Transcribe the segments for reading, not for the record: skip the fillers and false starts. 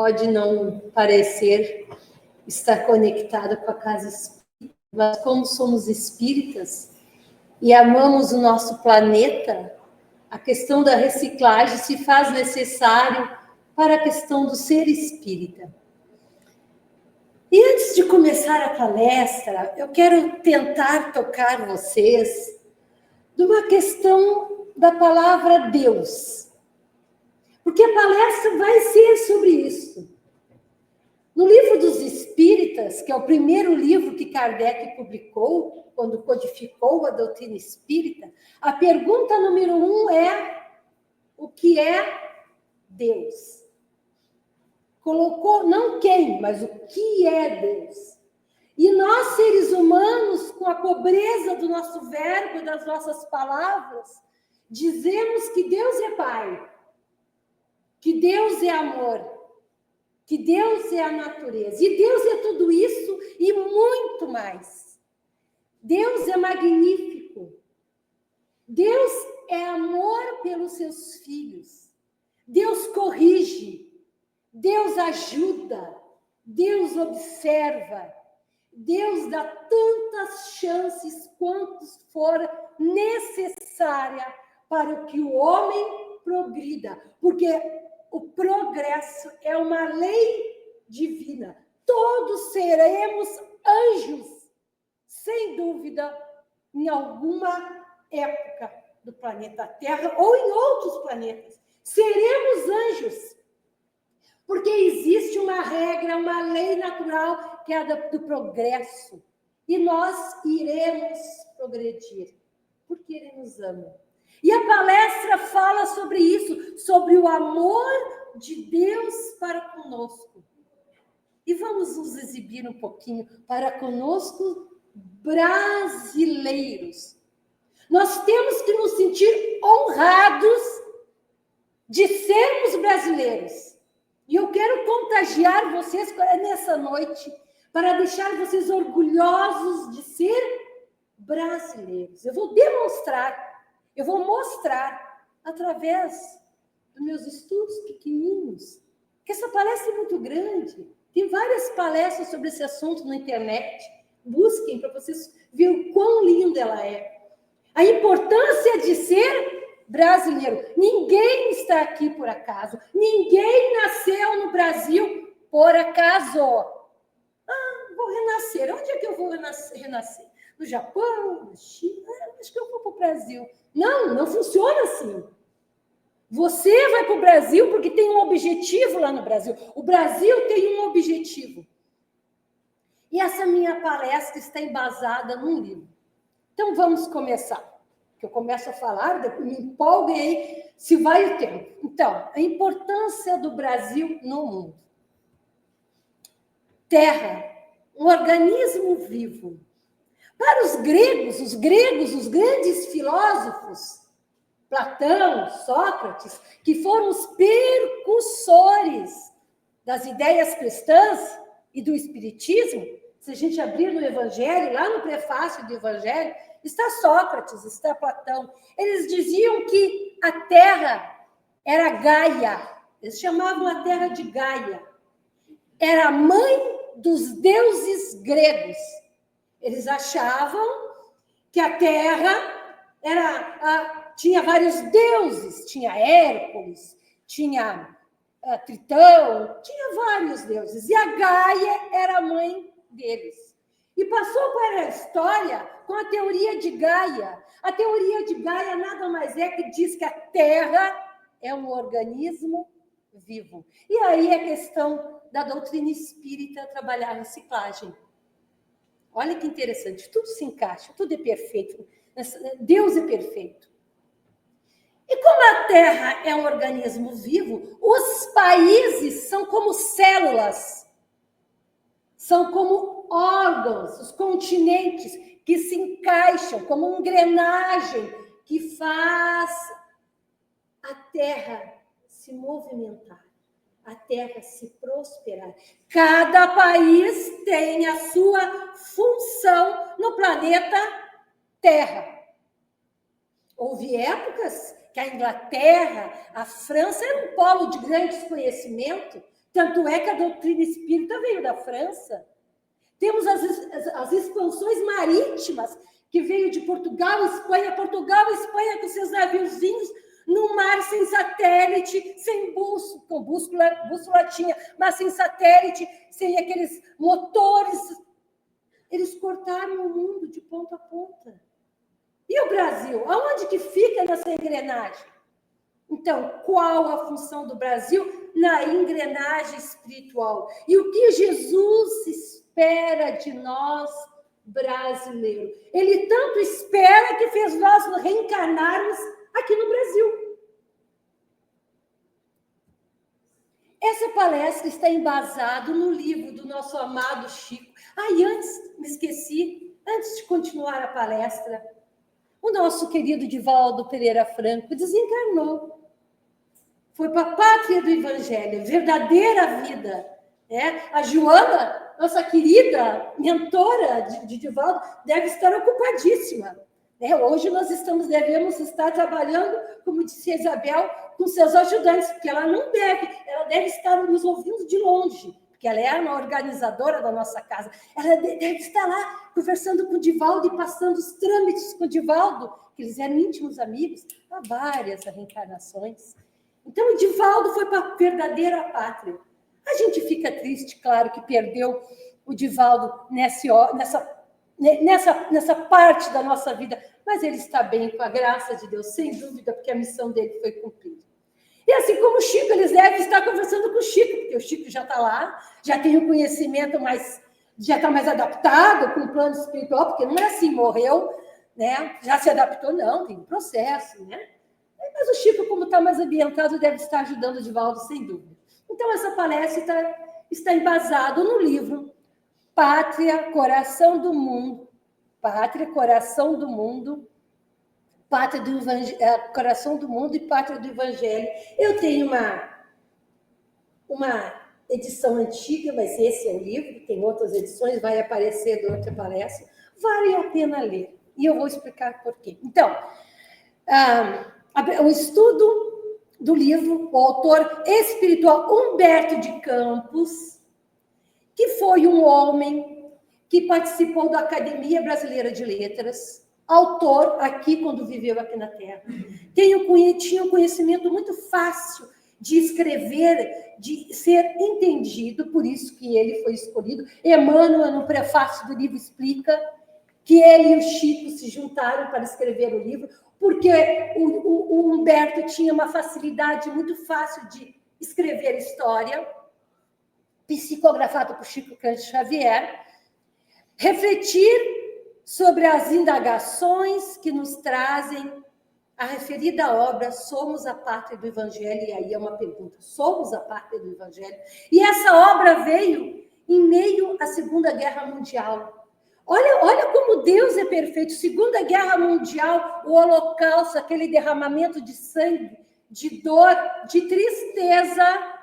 pode não parecer estar conectado com a casa espírita, mas como somos espíritas e amamos o nosso planeta, a questão da reciclagem se faz necessário para a questão do ser espírita. E antes de começar a palestra, eu quero tentar tocar vocês numa questão da palavra Deus. Porque a palestra vai ser sobre isso. No Livro dos Espíritas, que é o primeiro livro que Kardec publicou, quando codificou a doutrina espírita, a pergunta número 1 é: o que é Deus? Colocou não quem, mas o que é Deus. E nós, seres humanos, com a pobreza do nosso verbo, das nossas palavras, dizemos que Deus é Pai, que Deus é amor, que Deus é a natureza. E Deus é tudo isso e muito mais. Deus é magnífico. Deus é amor pelos seus filhos. Deus corrige. Deus ajuda. Deus observa. Deus dá tantas chances quantas for necessária para que o homem progrida. Porque o progresso é uma lei divina. Todos seremos anjos, sem dúvida, em alguma época do planeta Terra ou em outros planetas. Seremos anjos, porque existe uma regra, uma lei natural, que é a do progresso. E nós iremos progredir, porque Ele nos ama. E a palestra fala sobre isso, sobre o amor de Deus para conosco. E vamos nos exibir um pouquinho para conosco, brasileiros. Nós temos que nos sentir honrados de sermos brasileiros. E eu quero contagiar vocês nessa noite para deixar vocês orgulhosos de ser brasileiros. Eu vou demonstrar. Eu vou mostrar, através dos meus estudos pequenininhos, que essa palestra é muito grande. Tem várias palestras sobre esse assunto na internet. Busquem para vocês verem o quão linda ela é. A importância de ser brasileiro. Ninguém está aqui por acaso. Ninguém nasceu no Brasil por acaso. Vou renascer. Onde é que eu vou renascer? No Japão? Na China? Acho que eu vou para o Brasil. Não funciona assim. Você vai para o Brasil porque tem um objetivo lá no Brasil. O Brasil tem um objetivo. E essa minha palestra está embasada num livro. Então, vamos começar. Que eu começo a falar, depois me empolgo e aí se vai o tempo. Então, a importância do Brasil no mundo. Terra, um organismo vivo. Para os gregos, os grandes filósofos, Platão, Sócrates, que foram os percussores das ideias cristãs e do espiritismo, se a gente abrir no Evangelho, lá no prefácio do Evangelho, está Sócrates, está Platão. Eles diziam que a Terra era Gaia, eles chamavam a Terra de Gaia. Era a mãe dos deuses gregos. Eles achavam que a Terra tinha vários deuses, tinha Hércules, tinha Tritão, tinha vários deuses, e a Gaia era a mãe deles. E passou para a história com a teoria de Gaia. A teoria de Gaia nada mais é que diz que a Terra é um organismo vivo. E aí a questão da doutrina espírita trabalhar a reciclagem. Olha que interessante, tudo se encaixa, tudo é perfeito. Deus é perfeito. E como a Terra é um organismo vivo, os países são como células, são como órgãos, os continentes que se encaixam como engrenagem que faz a Terra se movimentar, a Terra se prosperar. Cada país tem a sua função no planeta Terra. Houve épocas que a Inglaterra, a França era um polo de grande conhecimento, Tanto é que a doutrina espírita veio da França. Temos as expansões marítimas, que veio de Portugal, Espanha com seus naviozinhos, no mar sem satélite, sem bússola, com bússola tinha, mas sem satélite, sem aqueles motores. Eles cortaram o mundo de ponta a ponta. E o Brasil? Aonde que fica nessa engrenagem? Então, qual a função do Brasil na engrenagem espiritual? E o que Jesus espera de nós, brasileiros? Ele tanto espera que fez nós reencarnarmos aqui no Brasil. Essa palestra está embasada no livro do nosso amado Chico. E antes, me esqueci, antes de continuar a palestra, o nosso querido Divaldo Pereira Franco desencarnou. Foi para a pátria do Evangelho, verdadeira vida. Né? A Joana, nossa querida mentora de Divaldo, deve estar ocupadíssima. Né? Hoje nós devemos estar trabalhando, como disse a Isabel, com seus ajudantes, porque ela deve estar nos ouvindo de longe, porque ela é uma organizadora da nossa casa. Ela deve estar lá conversando com o Divaldo e passando os trâmites com o Divaldo, que eles eram íntimos amigos, há várias reencarnações. Então, o Divaldo foi para a verdadeira pátria. A gente fica triste, claro, que perdeu o Divaldo nessa parte da nossa vida, mas ele está bem, com a graça de Deus, sem dúvida, porque a missão dele foi cumprida. E assim como o Chico, eles devem estar conversando com o Chico, porque o Chico já está lá, já tem o conhecimento já está mais adaptado com o plano espiritual, porque não é assim, morreu, né? Já se adaptou, não, tem um processo, né? Mas o Chico, como está mais ambientado, deve estar ajudando o Divaldo, sem dúvida. Então, essa palestra está embasada no livro Pátria, Coração do Mundo, Pátria, Coração do Mundo, Coração do Mundo e Pátria do Evangelho. Eu tenho uma edição antiga, mas esse é o livro, tem outras edições, vai aparecer durante a palestra. Vale a pena ler. E eu vou explicar por quê. Então, o estudo do livro, o autor espiritual Humberto de Campos, que foi um homem que participou da Academia Brasileira de Letras, autor aqui quando viveu aqui na Terra. Tinha um conhecimento muito fácil de escrever, de ser entendido, por isso que ele foi escolhido. Emmanuel, no prefácio do livro, explica que ele e o Chico se juntaram para escrever o livro, porque o Humberto tinha uma facilidade muito fácil de escrever história, psicografado por Chico Xavier, refletir sobre as indagações que nos trazem a referida obra Somos a Pátria do Evangelho, e aí é uma pergunta, somos a Pátria do Evangelho? E essa obra veio em meio à Segunda Guerra Mundial. Olha como Deus é perfeito. Segunda Guerra Mundial, o Holocausto, aquele derramamento de sangue, de dor, de tristeza.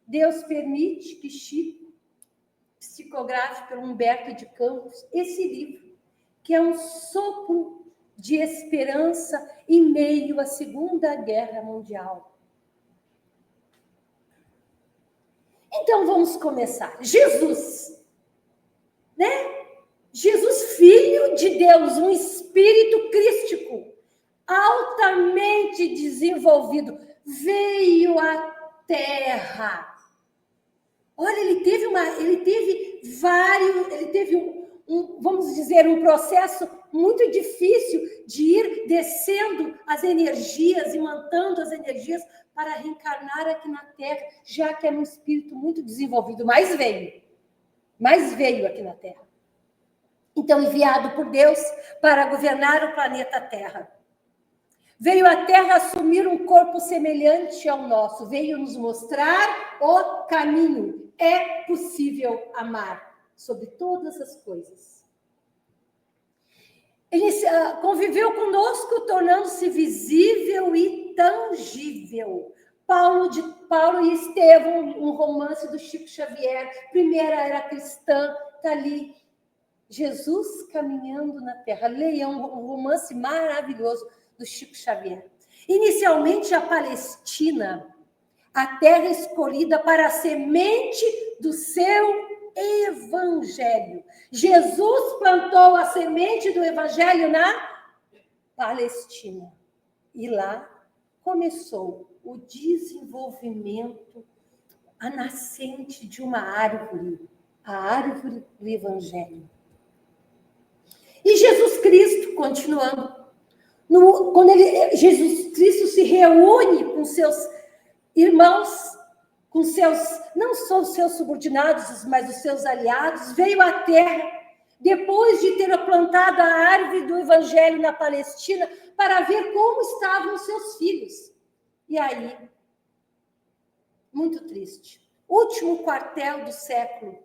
Deus permite que Chico psicografe pelo Humberto de Campos esse livro, que é um sopro de esperança em meio à Segunda Guerra Mundial. Então, vamos começar. Jesus, né? Jesus, Filho de Deus, um espírito crístico, altamente desenvolvido, veio à Terra. Olha, ele teve vamos dizer, um processo muito difícil de ir descendo as energias e mantendo as energias para reencarnar aqui na Terra, já que era um espírito muito desenvolvido, mas veio aqui na Terra. Então, enviado por Deus para governar o planeta Terra. Veio à Terra assumir um corpo semelhante ao nosso, veio nos mostrar o caminho. É possível amar sobre todas as coisas. Ele conviveu conosco, tornando-se visível e tangível. Paulo e Estevão, um romance do Chico Xavier, primeira era cristã, está ali. Jesus caminhando na Terra. Leiam um romance maravilhoso do Chico Xavier. Inicialmente, a Palestina, a terra escolhida para a semente do seu evangelho. Jesus plantou a semente do evangelho na Palestina. E lá começou o desenvolvimento, a nascente de uma árvore, a árvore do evangelho. E Jesus Cristo, continuando, quando Jesus Cristo se reúne com seus irmãos, com seus, não só os seus subordinados, mas os seus aliados, veio à terra, depois de ter plantado a árvore do evangelho na Palestina, para ver como estavam os seus filhos. E aí, muito triste, último quartel do século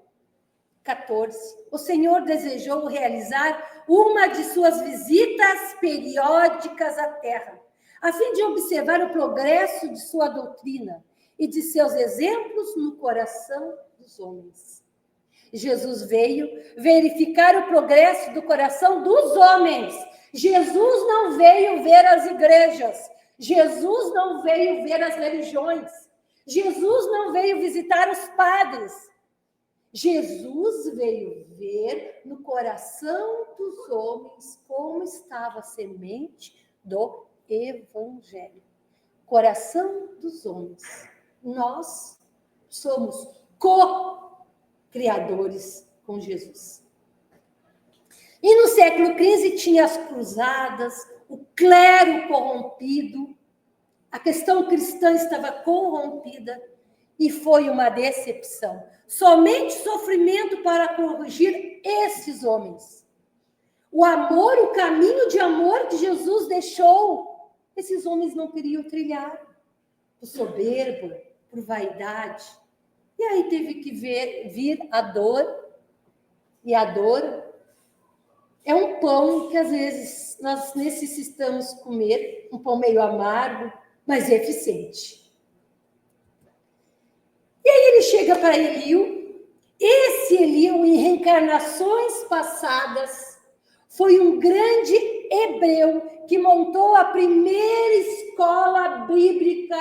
XIV, o Senhor desejou realizar uma de suas visitas periódicas à terra, a fim de observar o progresso de sua doutrina e de seus exemplos no coração dos homens. Jesus veio verificar o progresso do coração dos homens. Jesus não veio ver as igrejas. Jesus não veio ver as religiões. Jesus não veio visitar os padres. Jesus veio ver no coração dos homens como estava a semente do evangelho. Coração dos homens. Nós somos co-criadores com Jesus. E no século XV tinha as cruzadas, o clero corrompido, a questão cristã estava corrompida e foi uma decepção. Somente sofrimento para corrigir esses homens. O amor, o caminho de amor que Jesus deixou, esses homens não queriam trilhar. Por soberba, por vaidade. E aí teve que vir a dor. E a dor é um pão que às vezes nós necessitamos comer, um pão meio amargo, mas eficiente. E aí ele chega para Eliú. Esse Eliú, em reencarnações passadas, foi um grande hebreu que montou a primeira escola bíblica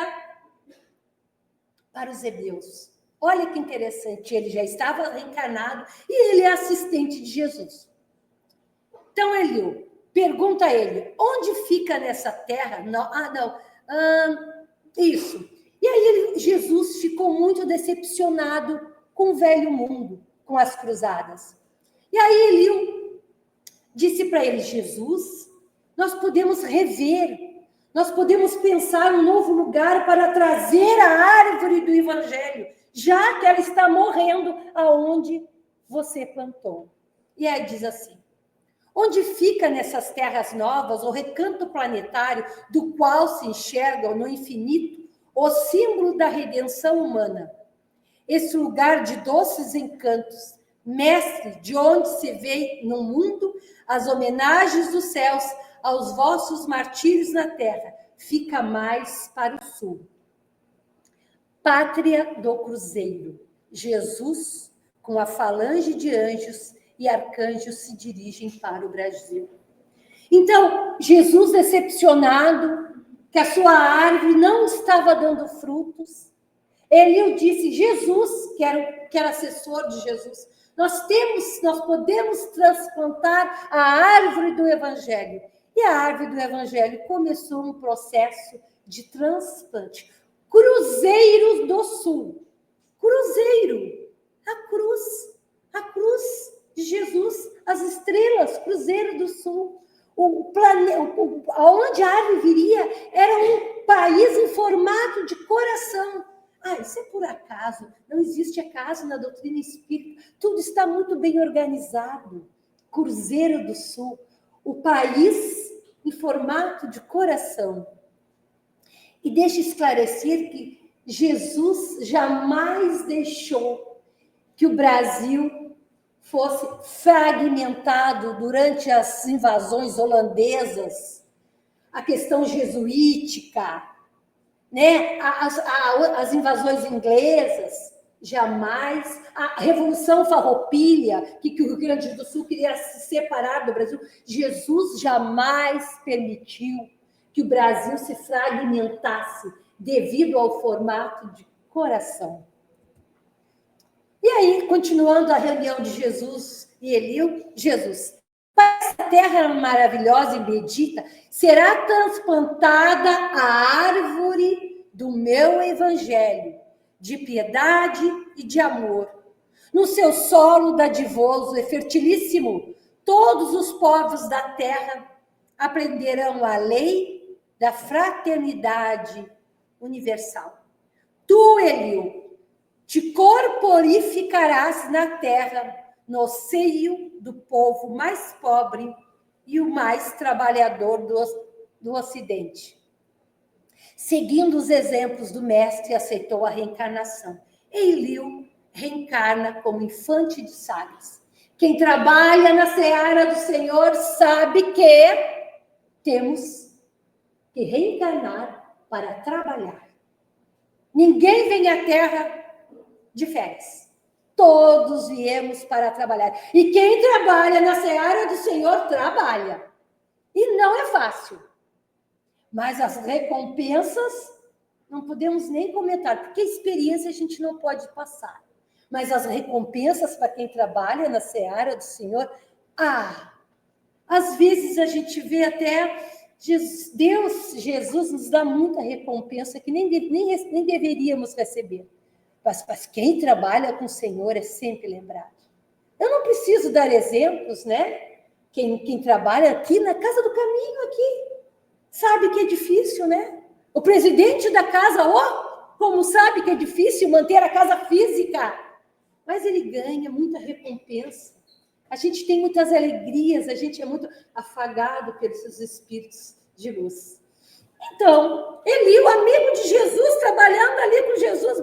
para os hebreus. Olha que interessante, ele já estava reencarnado e ele é assistente de Jesus. Então, Eliú, pergunta a ele, onde fica nessa terra? Isso. E aí Jesus ficou muito decepcionado com o velho mundo, com as cruzadas. E aí Eliú disse para ele, Jesus, nós podemos rever, nós podemos pensar um novo lugar para trazer a árvore do evangelho, já que ela está morrendo aonde você plantou. E aí diz assim, onde fica nessas terras novas o recanto planetário do qual se enxerga no infinito o símbolo da redenção humana. Esse lugar de doces encantos, mestre, de onde se vê no mundo as homenagens dos céus aos vossos martírios na terra, fica mais para o sul. Pátria do Cruzeiro. Jesus, com a falange de anjos e arcanjos, se dirigem para o Brasil. Então, Jesus, decepcionado, que a sua árvore não estava dando frutos, Eliú disse, Jesus, que era assessor de Jesus, nós podemos transplantar a árvore do evangelho. E a árvore do evangelho começou um processo de transplante. Cruzeiros do Sul. Cruzeiro. A cruz de Jesus. As estrelas, Cruzeiro do Sul. Onde a árvore viria era um país em formato de coração. Isso é por acaso. Não existe acaso na doutrina espírita. Tudo está muito bem organizado. Cruzeiro do Sul. O país em formato de coração. E deixa esclarecer que Jesus jamais deixou que o Brasil fosse fragmentado durante as invasões holandesas, a questão jesuítica, né? As invasões inglesas, jamais. A Revolução Farroupilha, que o Rio Grande do Sul queria se separar do Brasil, Jesus jamais permitiu que o Brasil se fragmentasse devido ao formato de coração. E aí, continuando a reunião de Jesus e Eliú, Jesus, essa terra maravilhosa e bendita será transplantada a árvore do meu evangelho, de piedade e de amor. No seu solo dadivoso e fertilíssimo, todos os povos da terra aprenderão a lei da fraternidade universal. Tu, Eliú, te corporificarás na terra, no seio do povo mais pobre e o mais trabalhador do Ocidente. Seguindo os exemplos do mestre, aceitou a reencarnação. Eliú reencarna como infante de Sagres. Quem trabalha na seara do Senhor sabe que temos que reencarnar para trabalhar. Ninguém vem à Terra de férias. Todos viemos para trabalhar. E quem trabalha na seara do Senhor, trabalha. E não é fácil. Mas as recompensas, não podemos nem comentar, porque a experiência a gente não pode passar. Mas as recompensas para quem trabalha na seara do Senhor, às vezes a gente vê até Jesus nos dá muita recompensa que nem deveríamos receber. Mas quem trabalha com o Senhor é sempre lembrado. Eu não preciso dar exemplos, né? Quem trabalha aqui na Casa do Caminho, aqui, sabe que é difícil, né? O presidente da casa, como sabe que é difícil manter a casa física, mas ele ganha muita recompensa. A gente tem muitas alegrias, a gente é muito afagado pelos seus espíritos de luz. Então, Eliú, amigo de Jesus, trabalhando ali com Jesus,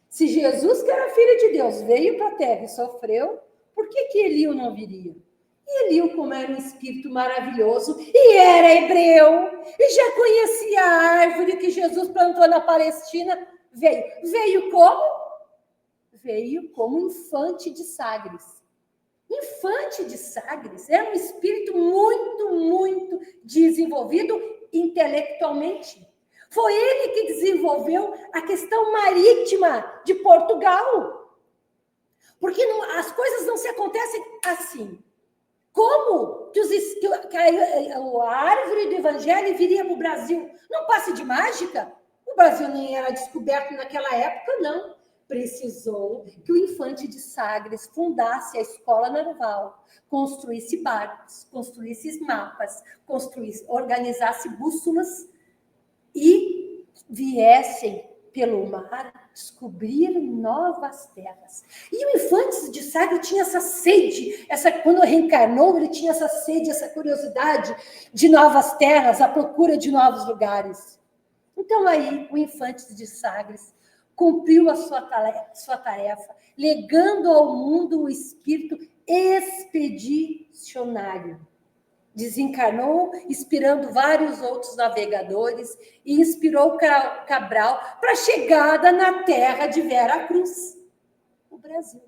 se Jesus, que era filho de Deus, veio para a terra e sofreu, por que Eliú não viria? E Eliú, como era um espírito maravilhoso, e era hebreu, e já conhecia a árvore que Jesus plantou na Palestina, veio. Veio como? Veio como infante de Sagres. Infante de Sagres era um espírito muito, muito desenvolvido intelectualmente. Foi ele que desenvolveu a questão marítima de Portugal. Porque as coisas não se acontecem assim. Como que a árvore do evangelho viria para o Brasil? Não passe de mágica. O Brasil nem era descoberto naquela época, não. Precisou que o infante de Sagres fundasse a escola naval, construísse barcos, construísse mapas, organizasse bússolas e viessem pelo mar descobrir novas terras. E o infante de Sagres tinha essa sede, quando reencarnou, ele tinha essa sede, essa curiosidade de novas terras, a procura de novos lugares. Então aí o infante de Sagres cumpriu a sua tarefa, legando ao mundo o espírito expedicionário. Desencarnou, inspirando vários outros navegadores e inspirou Cabral para a chegada na terra de Vera Cruz, o Brasil.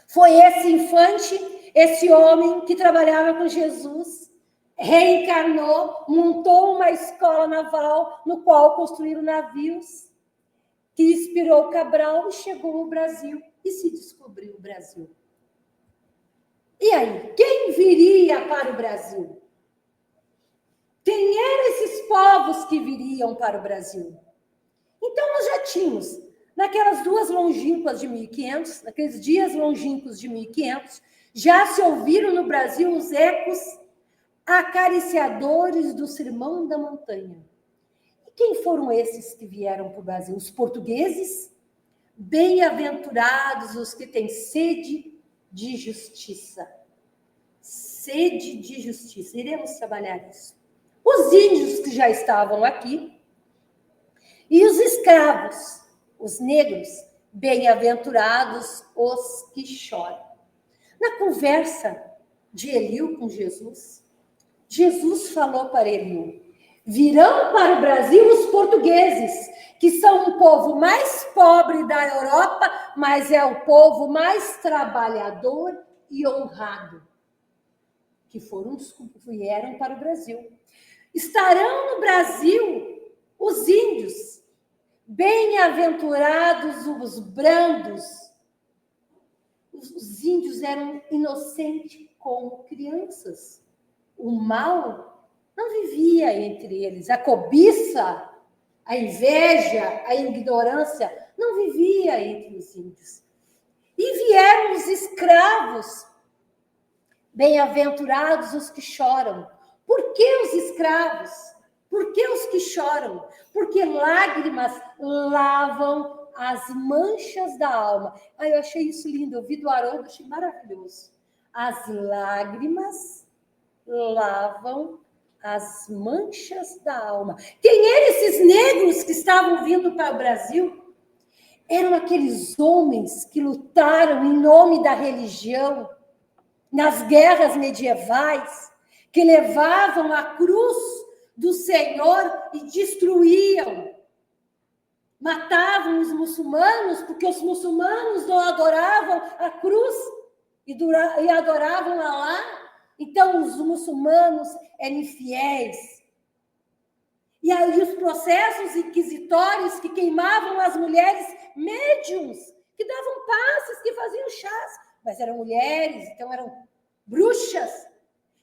Foi esse infante, esse homem que trabalhava com Jesus, reencarnou, montou uma escola naval no qual construíram navios, que inspirou Cabral e chegou ao Brasil e se descobriu o Brasil. E aí, quem viria para o Brasil? Quem eram esses povos que viriam para o Brasil? Então, nós já tínhamos, naquelas duas longínquas de 1500, naqueles dias longínquos de 1500, já se ouviram no Brasil os ecos acariciadores do Sermão da Montanha. E quem foram esses que vieram para o Brasil? Os portugueses? Bem-aventurados os que têm sede de justiça. Sede de justiça. Iremos trabalhar isso. Os índios que já estavam aqui e os escravos, os negros, bem-aventurados os que choram. Na conversa de Eliú com Jesus, Jesus falou para Eliú: virão para o Brasil os portugueses, que são o povo mais pobre da Europa, mas é o povo mais trabalhador e honrado, que vieram para o Brasil. Estarão no Brasil Os índios, bem-aventurados os brandos. Os índios eram inocentes como crianças. O mal não vivia entre eles. A cobiça, a inveja, a ignorância não vivia entre os índios. E vieram os escravos. Bem-aventurados os que choram. Por que os escravos? Por que os que choram? Porque lágrimas lavam as manchas da alma. Eu achei isso lindo. Eu vi do Haroldo, achei maravilhoso. As lágrimas lavam as manchas da alma. Quem eram esses negros que estavam vindo para o Brasil? Eram aqueles homens que lutaram em nome da religião, nas guerras medievais, que levavam a cruz do Senhor e destruíam. Matavam os muçulmanos, porque os muçulmanos não adoravam a cruz e adoravam Alá. Então, os muçulmanos eram infiéis. E aí, os processos inquisitórios que queimavam as mulheres médiums, que davam passes, que faziam chás, mas eram mulheres, então eram bruxas.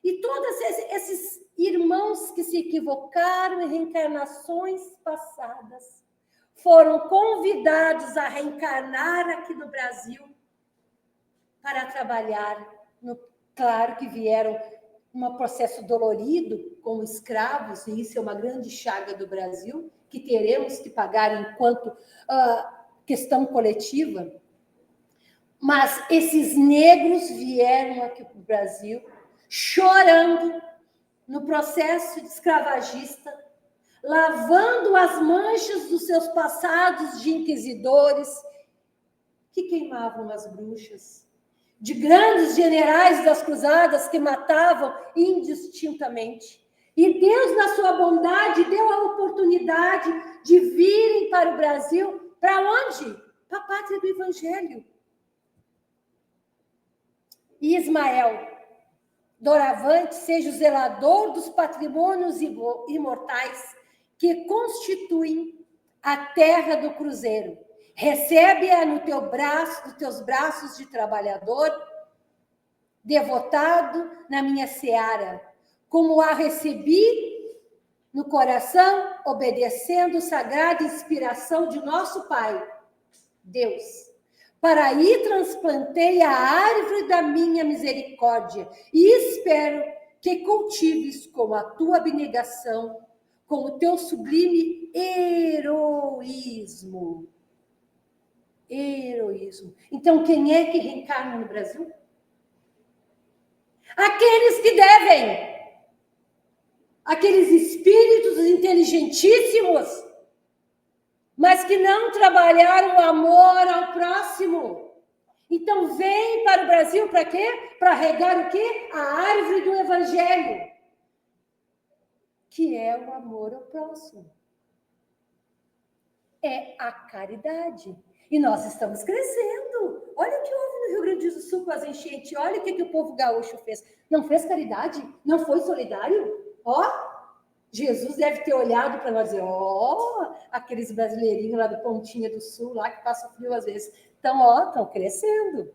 E todos esses irmãos que se equivocaram em reencarnações passadas foram convidados a reencarnar aqui no Brasil para trabalhar. Claro que vieram um processo dolorido como escravos, e isso é uma grande chaga do Brasil, que teremos que pagar enquanto questão coletiva. Mas esses negros vieram aqui para o Brasil chorando no processo escravagista, lavando as manchas dos seus passados de inquisidores que queimavam as bruxas, de grandes generais das cruzadas que matavam indistintamente. E Deus, na sua bondade, deu a oportunidade de virem para o Brasil. Para onde? Para a pátria do Evangelho. E Ismael, doravante, seja o zelador dos patrimônios imortais que constituem a terra do cruzeiro. Recebe-a no teu braço, nos teus braços de trabalhador, devotado na minha seara, como a recebi no coração, obedecendo sagrada inspiração de nosso Pai, Deus. Para aí transplantei a árvore da minha misericórdia e espero que cultives com a tua abnegação, com o teu sublime heroísmo. Heroísmo. Então, quem é que reencarna no Brasil? Aqueles que devem. Aqueles espíritos inteligentíssimos, mas que não trabalharam o amor ao próximo. Então, vem para o Brasil para quê? Para regar o quê? A árvore do Evangelho, que é o amor ao próximo. É a caridade. E nós estamos crescendo. Olha o que houve no Rio Grande do Sul com as enchentes. Olha o que o povo gaúcho fez. Não fez caridade? Não foi solidário? Jesus deve ter olhado para nós e dizer, aqueles brasileirinhos lá do Pontinha do Sul, lá que passam frio às vezes. Então, estão crescendo.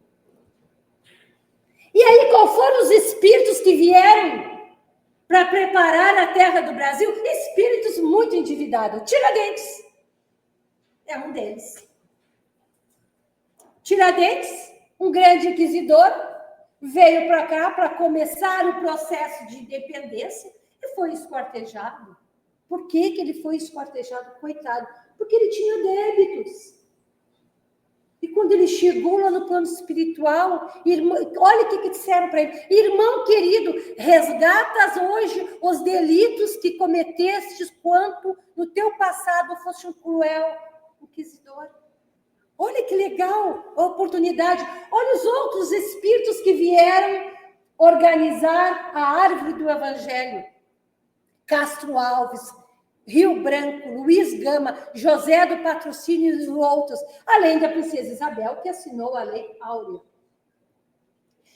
E aí, qual foram os espíritos que vieram para preparar a terra do Brasil? Espíritos muito endividados. Tiradentes é um deles. Tiradentes, um grande inquisidor, veio para cá para começar o processo de independência e foi esquartejado. Por que ele foi esquartejado? Coitado. Porque ele tinha débitos. E quando ele chegou lá no plano espiritual, olha o que disseram para ele. Irmão querido, resgatas hoje os delitos que cometestes quanto no teu passado foste um cruel inquisidor. Olha que legal a oportunidade. Olha os outros espíritos que vieram organizar a árvore do Evangelho. Castro Alves, Rio Branco, Luiz Gama, José do Patrocínio e outros, além da princesa Isabel, que assinou a Lei Áurea.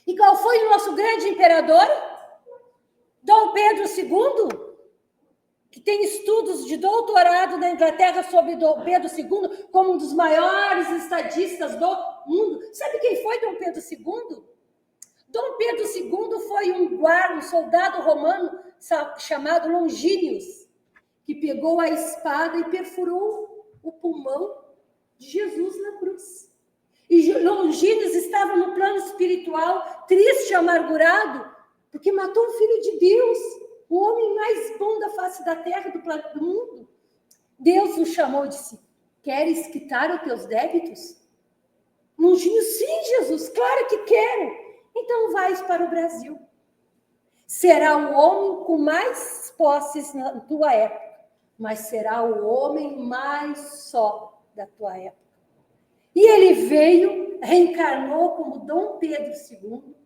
E qual foi o nosso grande imperador? Dom Pedro II. que tem estudos de doutorado na Inglaterra sobre Dom Pedro II como um dos maiores estadistas do mundo. Sabe quem foi Dom Pedro II? Dom Pedro II foi um soldado romano chamado Longínquos, que pegou a espada e perfurou o pulmão de Jesus na cruz. E Longínquos estava no plano espiritual, triste, amargurado, porque matou um filho de Deus, o homem mais bom da face da terra, do mundo. Deus o chamou e disse: queres quitar os teus débitos? Longínquos, sim, Jesus, claro que quero. Então vais para o Brasil. Será o homem com mais posses na tua época, mas será o homem mais só da tua época. E ele veio, reencarnou como Dom Pedro II,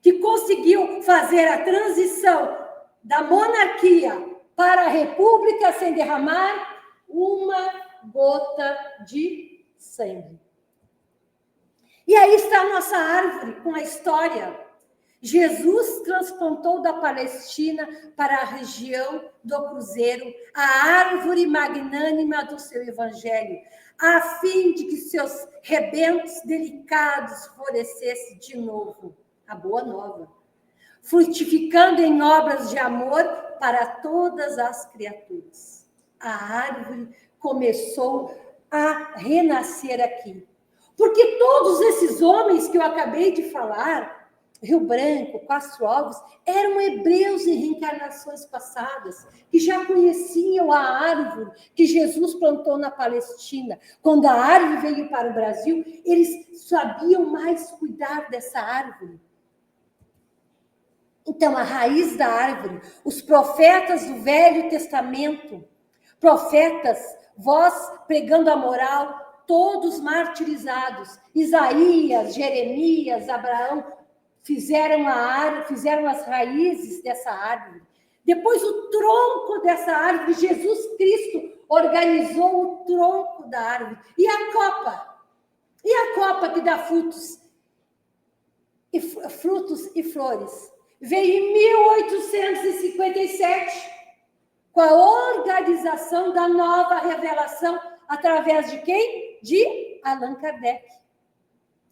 que conseguiu fazer a transição da monarquia para a república sem derramar uma gota de sangue. E aí está a nossa árvore com a história. Jesus transplantou da Palestina para a região do Cruzeiro a árvore magnânima do seu evangelho, a fim de que seus rebentos delicados florescessem de novo, a boa nova, frutificando em obras de amor para todas as criaturas. A árvore começou a renascer aqui. Porque todos esses homens que eu acabei de falar, Rio Branco, Castro Alves, eram hebreus em reencarnações passadas, que já conheciam a árvore que Jesus plantou na Palestina. Quando a árvore veio para o Brasil, eles sabiam mais cuidar dessa árvore. Então, a raiz da árvore, os profetas do Velho Testamento, profetas, vós pregando a moral, todos martirizados, Isaías, Jeremias, Abraão, fizeram as raízes dessa árvore. Depois, o tronco dessa árvore, Jesus Cristo organizou o tronco da árvore. E a copa? E a copa que dá frutos e flores? Veio em 1857, com a organização da nova revelação, através de quem? De Allan Kardec.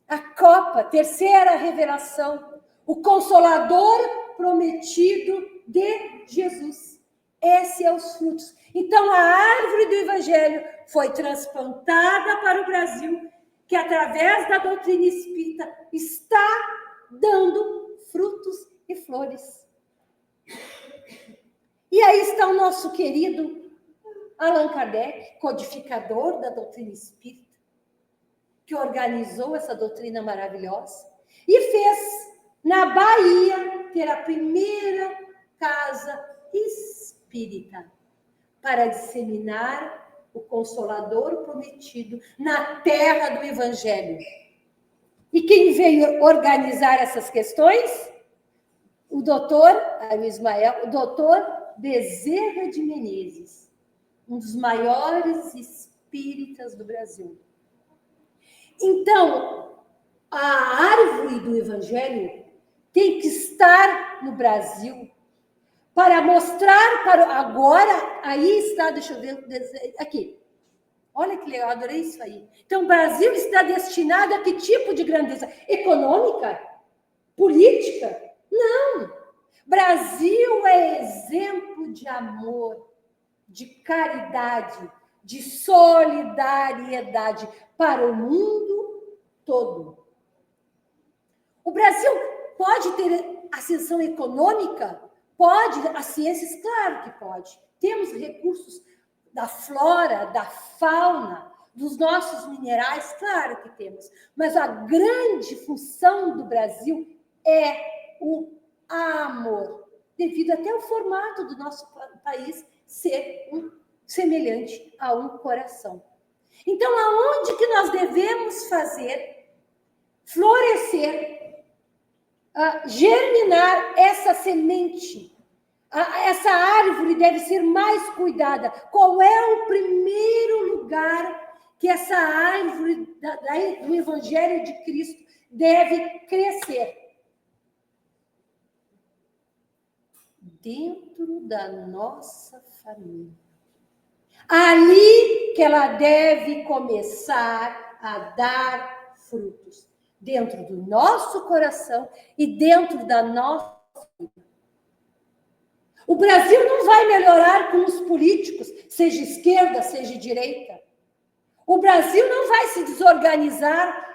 A copa, terceira revelação, o Consolador prometido de Jesus. Esses são os frutos. Então, a árvore do Evangelho foi transplantada para o Brasil, que através da doutrina espírita está dando frutos e flores. E aí está o nosso querido Allan Kardec, codificador da doutrina espírita, que organizou essa doutrina maravilhosa e fez na Bahia ter a primeira casa espírita para disseminar o Consolador prometido na terra do Evangelho. E quem veio organizar essas questões? O doutor Bezerra de Menezes, um dos maiores espíritas do Brasil. Então, a árvore do Evangelho tem que estar no Brasil para mostrar para agora, aí está, deixa eu ver, aqui. Olha que legal, adorei isso aí. Então, o Brasil está destinado a que tipo de grandeza? Econômica? Política? Não. Brasil é exemplo de amor, de caridade, de solidariedade para o mundo todo. O Brasil pode ter ascensão econômica? Pode. As ciências, claro que pode. Temos recursos da flora, da fauna, dos nossos minerais, claro que temos. Mas a grande função do Brasil é o amor, devido até ao formato do nosso país ser semelhante a um coração. Então, aonde que nós devemos fazer florescer, germinar essa semente? Essa árvore deve ser mais cuidada. Qual é o primeiro lugar que essa árvore do Evangelho de Cristo deve crescer? dentro da nossa família. Ali que ela deve começar a dar frutos, dentro do nosso coração e dentro da nossa vida. O Brasil não vai melhorar com os políticos, seja esquerda, seja direita. O Brasil não vai se desorganizar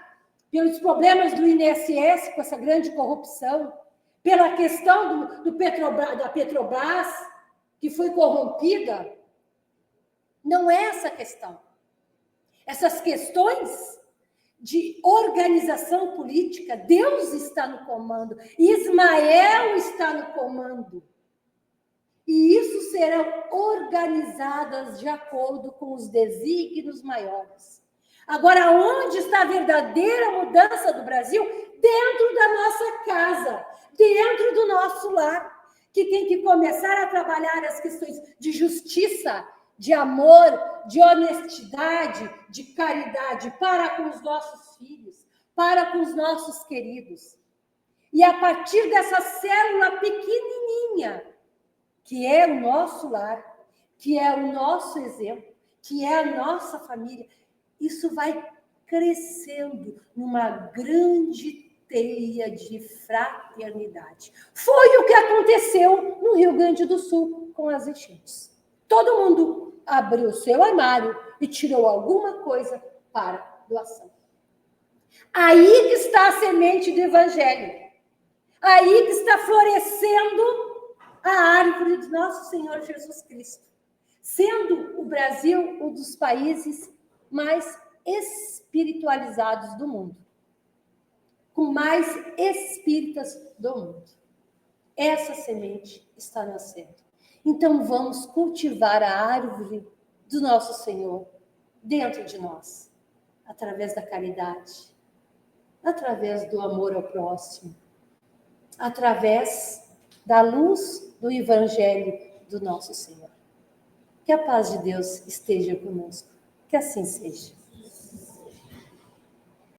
pelos problemas do INSS, com essa grande corrupção, pela questão da Petrobras, que foi corrompida. Não é essa a questão. Essas questões de organização política, Deus está no comando, Ismael está no comando. E isso serão organizadas de acordo com os desígnios maiores. Agora, onde está a verdadeira mudança do Brasil? Dentro da nossa casa, dentro do nosso lar, que tem que começar a trabalhar as questões de justiça, de amor, de honestidade, de caridade para com os nossos filhos, para com os nossos queridos. E a partir dessa célula pequenininha, que é o nosso lar, que é o nosso exemplo, que é a nossa família, isso vai crescendo numa grande teia de fraternidade. Foi o que aconteceu no Rio Grande do Sul com as enchentes. Todo mundo abriu seu armário e tirou alguma coisa para doação. Aí que está a semente do Evangelho. Aí que está florescendo a árvore do nosso Senhor Jesus Cristo, sendo o Brasil um dos países mais espiritualizados do mundo, com mais espíritas do mundo. Essa semente está nascendo. Então vamos cultivar a árvore do nosso Senhor dentro de nós, através da caridade, através do amor ao próximo, através da luz do Evangelho do nosso Senhor. Que a paz de Deus esteja conosco. Que assim seja.